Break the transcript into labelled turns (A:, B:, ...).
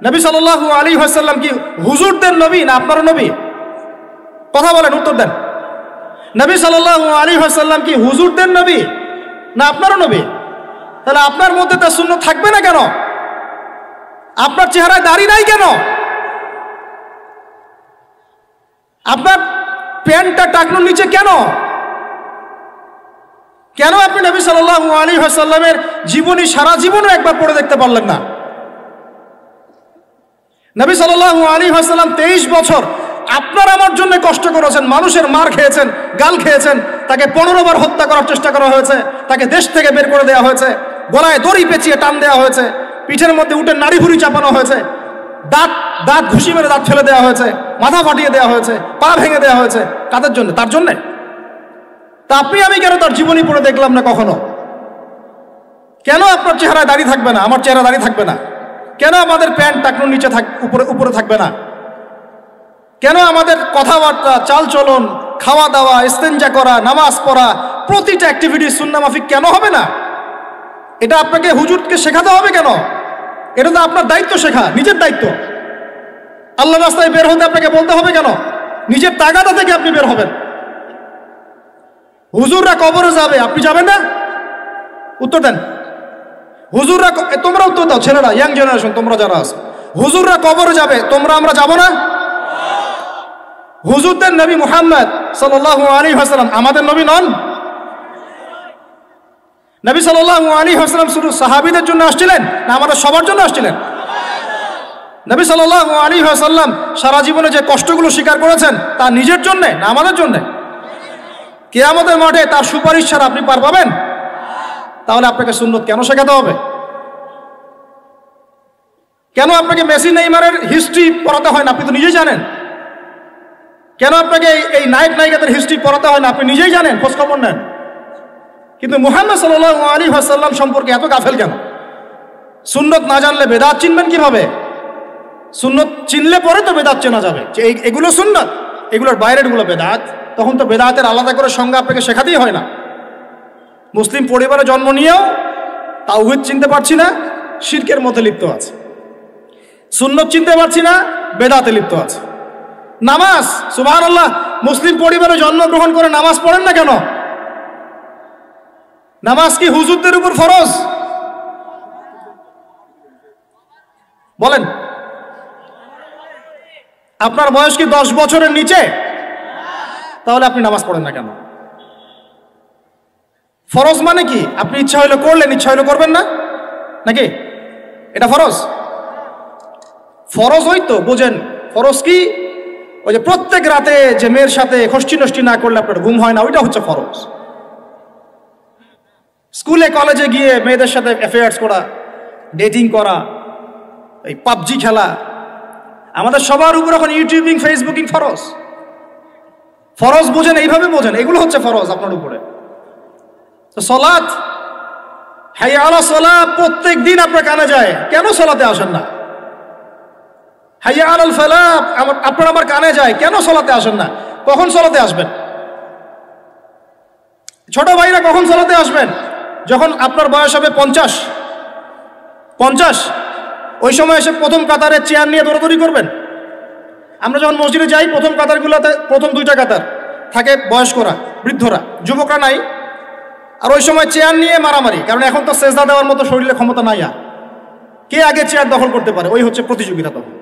A: নবী সাল্লাল্লাহু আলাইহি ওয়াসাল্লাম কি হুজুরদের নবী না আপনার নবী? কথা বলেন, উত্তর দেন। নবী সাল্লাল্লাহু আলাইহি ওয়াসাল্লাম কি হুজুরদের নবী না আপনারও নবী? তাহলে আপনার মধ্যে তার সুন্নাত থাকবে না কেন? আপনার চেহারায় দাড়ি নাই কেন? আপনার প্যান্টটা টাকনুর নিচে কেন? কেন আপনি নবী সাল্লাল্লাহু আলাইহি ওয়াসাল্লামের জীবনী সারা জীবনও একবার পড়ে দেখতে পারলেন না? নবী সাল্লাল্লাহু আলাইহি ওয়াসাল্লাম 23 বছর আপনার আমার জন্য কষ্ট করেছেন, মানুষের মার খেয়েছেন, গাল খেয়েছেন, তাকে 15 বার হত্যা করার চেষ্টা করা হয়েছে, তাকে দেশ থেকে বের করে দেওয়া হয়েছে, গলায় দড়ি পেঁচিয়ে টান দেওয়া হয়েছে, পিঠের মধ্যে উঠে নাড়ি ভুড়ি চাপানো হয়েছে, দাঁত ঘুষি মেরে দাঁত ফেলে দেওয়া হয়েছে, মাথা ফাটিয়ে দেওয়া হয়েছে, পা ভেঙে দেওয়া হয়েছে। কাদের জন্য? তার জন্যে। তা আপনি আমি কেন তার জীবনী পড়ে দেখলাম না কখনো? কেন আপনার চেহারায় দাড়ি থাকবে না, আমার চেহারা দাড়ি থাকবে না? কেন আমাদের প্যান্ট টাকনুর নিচে উপরে থাকবে না? কেন আমাদের কথাবার্তা, চালচলন, খাওয়া দাওয়া, ইস্তেঞ্জা করা, নামাজ পড়া, প্রতিটা অ্যাক্টিভিটি সুন্নাহ মাফিক কেন হবে না? এটা আপনাকে হুজুরকে শেখাতে হবে কেন? এটা তো আপনার দায়িত্ব শেখা, নিজের দায়িত্ব। আল্লাহ রাস্তায় বের হতে আপনাকে বলতে হবে কেন? নিজের তাগাদা থেকে আপনি বের হবেন। হুজুররা কবরে যাবে, আপনি যাবেন না? উত্তর দেন। হুজুররা, তোমরা উত্তর দাও, ছেলেরা, ইয়াং জেনারেশন তোমরা যারা আছো, হুজুররা কবরে যাবে, আমরা যাব না? হুজুরদের নবী মুহাম্মদ সাল্লাল্লাহু আলাইহি ওয়াসাল্লাম আমাদের নবী নন? নবী সাল্লাল্লাহু আলাইহি ওয়াসাল্লাম শুধু সাহাবীদের জন্য আসছিলেন না আমাদের সবার জন্য আসছিলেন? নবী সাল্লাল্লাহু আলাইহি ওয়াসাল্লাম সারা জীবনে যে কষ্টগুলো স্বীকার করেছেন তা নিজের জন্য না আমাদের জন্য? কিয়ামতের মাঠে তার সুপারিশ ছাড়া আপনি পার পাবেন? তাহলে আপনাকে সুন্নাত কেন শেখাতে হবে? কেন আপনাকে মেসি নেইমারের হিস্ট্রি পড়াতে হয় না? আপনি তো নিজেই জানেন। কেন আপনাকে এই নায়িকাদের হিস্ট্রি পড়াতে হয় না? আপনি নিজেই জানেন, খোঁজখবর নেন। কিন্তু মুহাম্মদ সাল্লাল্লাহু আলাইহি ওয়াসাল্লাম সম্পর্কে এত গাফেল কেন? সুন্নত না জানলে বেদাত চিনবেন কিভাবে? সুন্নত চিনলে পরে তো বেদাত চেনা যাবে যে এগুলো সুন্নত, এগুলোর বাইরের এগুলো বেদাত। তখন তো বেদাতের আলাদা করে সংজ্ঞা আপনাকে শেখাতেই হয় না। মুসলিম পরিবারে জন্ম নিয়েও তাওহীদ চিনতে পারছি না, শিরকের মধ্যে লিপ্ত আছে। সুন্নত চিনতে পারছি না, বেদাতে লিপ্ত আছে। নামাজ, সুবহানাল্লাহ, মুসলিম পরিবারে জন্মগ্রহণ করে নামাজ পড়েন না কেন? নামাজ কি হুজুরদের উপর ফরজ? বলেন। আপনার বয়স কি 10 বছরের নিচে? তাহলে আপনি নামাজ পড়েন না কেন? ফরজ মানে কি? আপনি ইচ্ছা হইলে করলেন, ইচ্ছা হইলে করবেন না, নাকি? এটা ফরজ? ফরজ হইতো বোঝেন। ফরজ কি? ওই যে প্রত্যেক রাতে যে মেয়ের সাথে খষ্টি নষ্টি না করলে আপনার ঘুম হয় না, ওইটা হচ্ছে ফরজ। স্কুলে কলেজে গিয়ে মেয়েদের সাথে অ্যাফেয়ার্স করা, ডেটিং করা, এই পাবজি খেলা, আমাদের সবার উপর এখন ইউটিউবিং, ফেসবুকিং ফরজ। ফরজ বোঝেন, এইভাবে বোঝেন, এগুলো হচ্ছে ফরজ আপনার উপরে। তো সলাত, হাইয়া আলা সালাত প্রত্যেক দিন আপনার কানে যায়, কেন সলাতে আসেন না? হাইয়া আলাল ফালাহ আপনার আমার কানে যায়, কেন সলাতে আসেন না? কখন সলাতে আসবেন? ছোট ভাইরা কখন সলাতে আসবেন? যখন আপনার বয়স হবে 50, ওই সময় এসে প্রথম কাতারের চেয়ার নিয়ে দৌড়াদৌড়ি করবেন। আমরা যখন মসজিদে যাই, প্রথম কাতারগুলোতে প্রথম 2টা কাতার থাকে বয়স্করা, বৃদ্ধরা, যুবকরা নাই। আর ওই সময় চেয়ার নিয়ে মারামারি, কারণ এখন তো সেজদা দেওয়ার মতো শরীরে ক্ষমতা নাই। আর কে আগে চেয়ার দখল করতে পারে, ওই হচ্ছে প্রতিযোগিতা তখন।